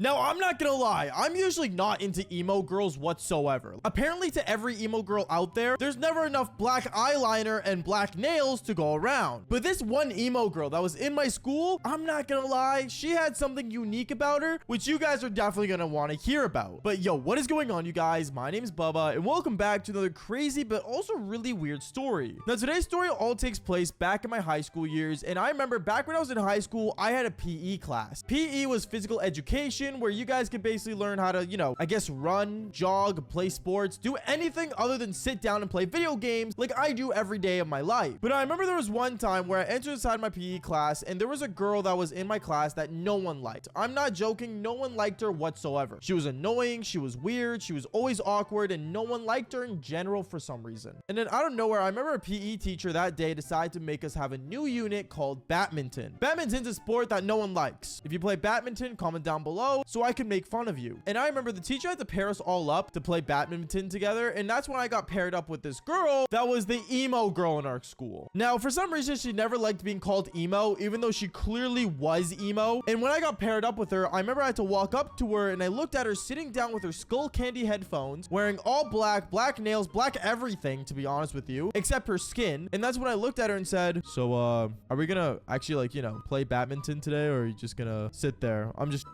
Now, I'm not gonna lie, I'm usually not into emo girls whatsoever. Apparently to every emo girl out there, there's never enough black eyeliner and black nails to go around. But this one emo girl that was in my school, I'm not gonna lie, she had something unique about her, which you guys are definitely gonna want to hear about. But yo, what is going on, you guys? My name is Bubba, and welcome back to another crazy but also really weird story. Now, today's story all takes place back in my high school years, and I remember back when I was in high school, I had a PE class. PE was physical education, where you guys could basically learn how to, I guess run, jog, play sports, do anything other than sit down and play video games like I do every day of my life. But I remember there was one time where I entered inside my PE class, and there was a girl that was in my class that no one liked. I'm not joking, no one liked her whatsoever. She was annoying, she was weird, she was always awkward, and no one liked her in general for some reason. And then out of nowhere, I remember a PE teacher that day decided to make us have a new unit called badminton. Badminton's a sport that no one likes. If you play badminton, comment down below so I can make fun of you. And I remember the teacher had to pair us all up to play badminton together, and that's when I got paired up with this girl that was the emo girl in our school. Now, for some reason, she never liked being called emo, even though she clearly was emo. And when I got paired up with her, I remember I had to walk up to her, and I looked at her sitting down with her skull candy headphones, wearing all black, black nails, black everything, to be honest with you, except her skin. And that's when I looked at her and said, so, are we gonna actually, play badminton today, or are you just gonna sit there? I'm just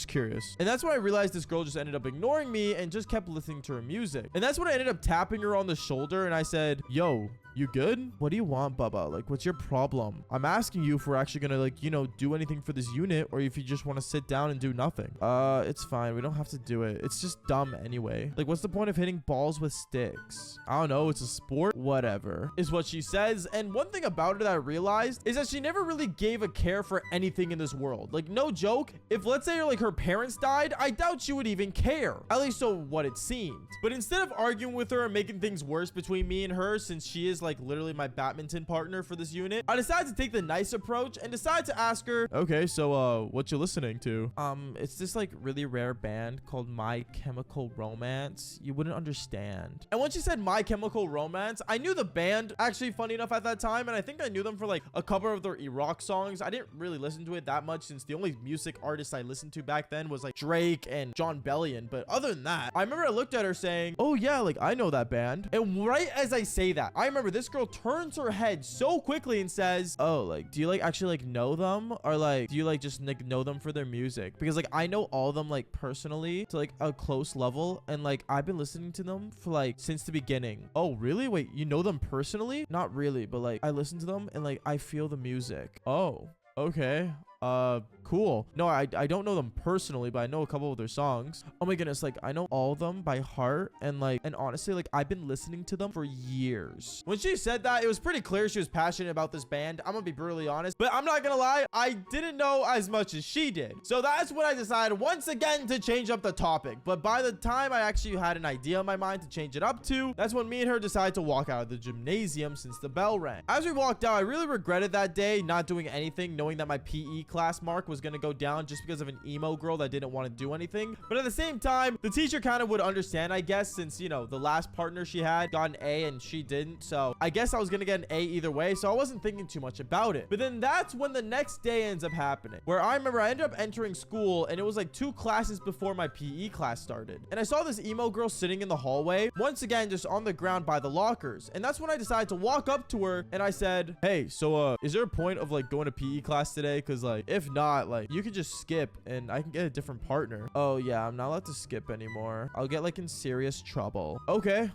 curious. And that's when I realized this girl just ended up ignoring me and just kept listening to her music. And that's when I ended up tapping her on the shoulder, and I said, yo, you good? What do you want, Bubba? Like, what's your problem? I'm asking you if we're actually gonna, do anything for this unit, or if you just want to sit down and do nothing. It's fine. We don't have to do it. It's just dumb anyway. Like, what's the point of hitting balls with sticks? I don't know. It's a sport. Whatever, is what she says. And one thing about her that I realized is that she never really gave a care for anything in this world. Like, no joke. If, let's say, her parents died, I doubt she would even care. At least so what it seemed. But instead of arguing with her and making things worse between me and her, since she is literally my badminton partner for this unit, I decided to take the nice approach and decided to ask her, okay, so what you listening to? It's this really rare band called My Chemical Romance. You wouldn't understand. And when she said My Chemical Romance, I knew the band, actually, funny enough, at that time, and I think I knew them for a couple of their rock songs. I didn't really listen to it that much, since the only music artists I listened to back then was Drake and John Bellion. But other than that, I remember I looked at her saying, oh yeah, I know that band. And right as I say that, I remember this girl turns her head so quickly and says, oh, do you actually know them, or do you just know them for their music? Because I know all of them personally to a close level, and I've been listening to them for since the beginning. Oh really? Wait, you know them personally? Not really, but I listen to them and I feel the music. Oh, okay. Cool. No, I don't know them personally, but I know a couple of their songs. Oh my goodness, I know all of them by heart, and and honestly, I've been listening to them for years. When she said that, it was pretty clear she was passionate about this band. I'm gonna be brutally honest, but I'm not gonna lie, I didn't know as much as she did. So that's when I decided once again to change up the topic. But by the time I actually had an idea in my mind to change it up to, that's when me and her decided to walk out of the gymnasium since the bell rang. As we walked out, I really regretted that day not doing anything, knowing that my PE class mark was gonna go down just because of an emo girl that didn't want to do anything. But at the same time, the teacher kind of would understand, I guess, since the last partner she had got an A and she didn't. So I guess I was gonna get an A either way, so I wasn't thinking too much about it. But then that's when the next day ends up happening, where I remember I ended up entering school, and it was 2 classes before my PE class started, and I saw this emo girl sitting in the hallway, once again just on the ground by the lockers. And that's when I decided to walk up to her, and I said, hey, so is there a point of going to PE class today? Because if not, you could just skip and I can get a different partner. Oh yeah, I'm not allowed to skip anymore. I'll get in serious trouble. Okay,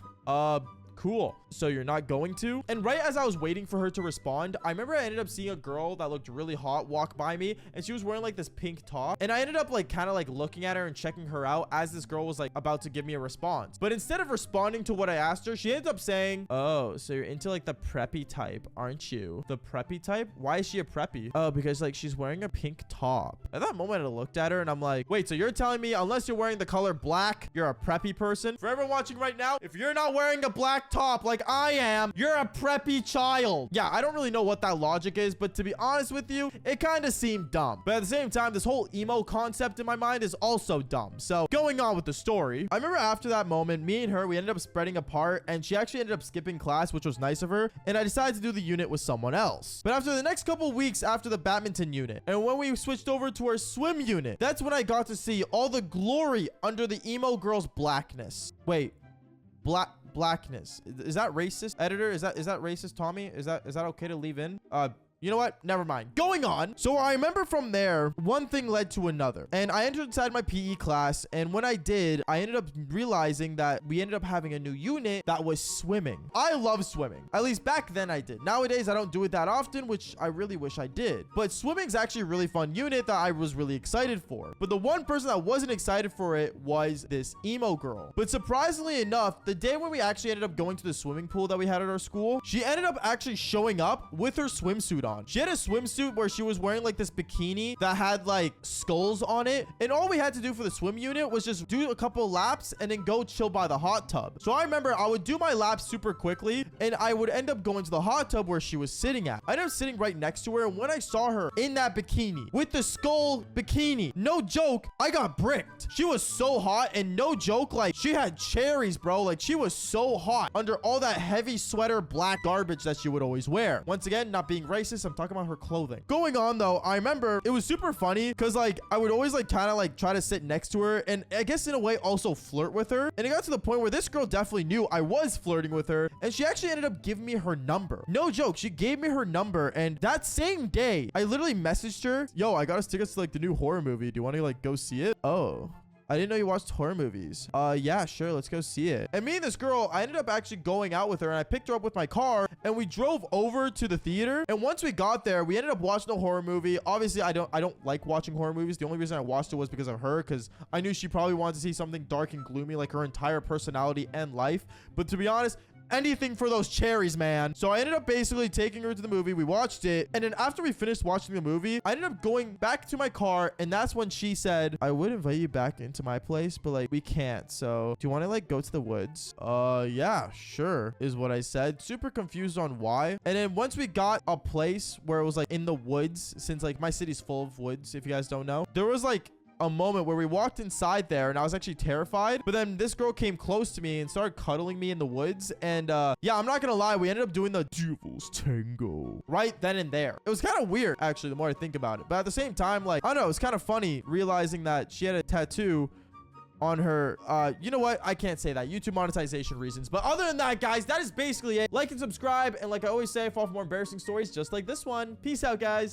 cool. So you're not going to? And right as I was waiting for her to respond, I remember I ended up seeing a girl that looked really hot walk by me, and she was wearing this pink top, and I ended up kind of looking at her and checking her out as this girl was about to give me a response. But instead of responding to what I asked her, she ended up saying, oh, so you're into the preppy type, aren't you? The preppy type? Why is she a preppy? Oh, because she's wearing a pink top. At that moment, I looked at her and I'm like, wait, so you're telling me unless you're wearing the color black, you're a preppy person? For everyone watching right now, if you're not wearing a black black top like I am, you're a preppy child. Yeah, I don't really know what that logic is, but to be honest with you, it kind of seemed dumb. But at the same time, this whole emo concept in my mind is also dumb. So going on with the story, I remember after that moment, me and her, we ended up spreading apart, and she actually ended up skipping class, which was nice of her, and I decided to do the unit with someone else. But after the next couple weeks after the badminton unit, and when we switched over to our swim unit, that's when I got to see all the glory under the emo girl's blackness. Wait, blackness. Is that racist, editor? Is that racist, Tommy? Is that okay to leave in? You know what? Never mind. Going on. So I remember from there, one thing led to another. And I entered inside my PE class. And when I did, I ended up realizing that we ended up having a new unit that was swimming. I love swimming. At least back then I did. Nowadays, I don't do it that often, which I really wish I did. But swimming's actually a really fun unit that I was really excited for. But the one person that wasn't excited for it was this emo girl. But surprisingly enough, the day when we actually ended up going to the swimming pool that we had at our school, she ended up actually showing up with her swimsuit on. She had a swimsuit where she was wearing like this bikini that had like skulls on it. And all we had to do for the swim unit was just do a couple laps and then go chill by the hot tub. So I remember I would do my laps super quickly and I would end up going to the hot tub where she was sitting at. I ended up sitting right next to her. And when I saw her in that bikini with the skull bikini, no joke, I got bricked. She was so hot, and no joke, like she had cherries, bro. Like she was so hot under all that heavy sweater black garbage that she would always wear. Once again, not being racist, I'm talking about her clothing. Going on though, I remember it was super funny because like I would always like kind of like try to sit next to her, and I guess in a way also flirt with her. And it got to the point where this girl definitely knew I was flirting with her, and she actually ended up giving me her number. No joke, she gave me her number, and that same day I literally messaged her, yo, I got us tickets to like the new horror movie. Do you want to like go see it? Oh, I didn't know you watched horror movies. Yeah, sure. Let's go see it. And me and this girl, I ended up actually going out with her, and I picked her up with my car, and we drove over to the theater. And once we got there, we ended up watching a horror movie. Obviously, I don't like watching horror movies. The only reason I watched it was because of her, because I knew she probably wanted to see something dark and gloomy, like her entire personality and life. But to be honest, anything for those cherries, man. So I ended up basically taking her to the movie. We watched it. And then after we finished watching the movie, I ended up going back to my car. And that's when she said, I would invite you back into my place, but like we can't. So do you want to like go to the woods? Yeah, sure, is what I said. Super confused on why. And then once we got a place where it was like in the woods, since like my city's full of woods, if you guys don't know, there was like a moment where we walked inside there and I was actually terrified, but then this girl came close to me and started cuddling me in the woods. And yeah, I'm not gonna lie, we ended up doing the devil's tango right then and there. It was kind of weird actually, the more I think about it, but at the same time, like, I don't know, it was kind of funny realizing that she had a tattoo on her. You know what, I can't say that, YouTube monetization reasons. But other than that, guys, that is basically it. Like and subscribe, and like I always say, fall for more embarrassing stories just like this one. Peace out, guys.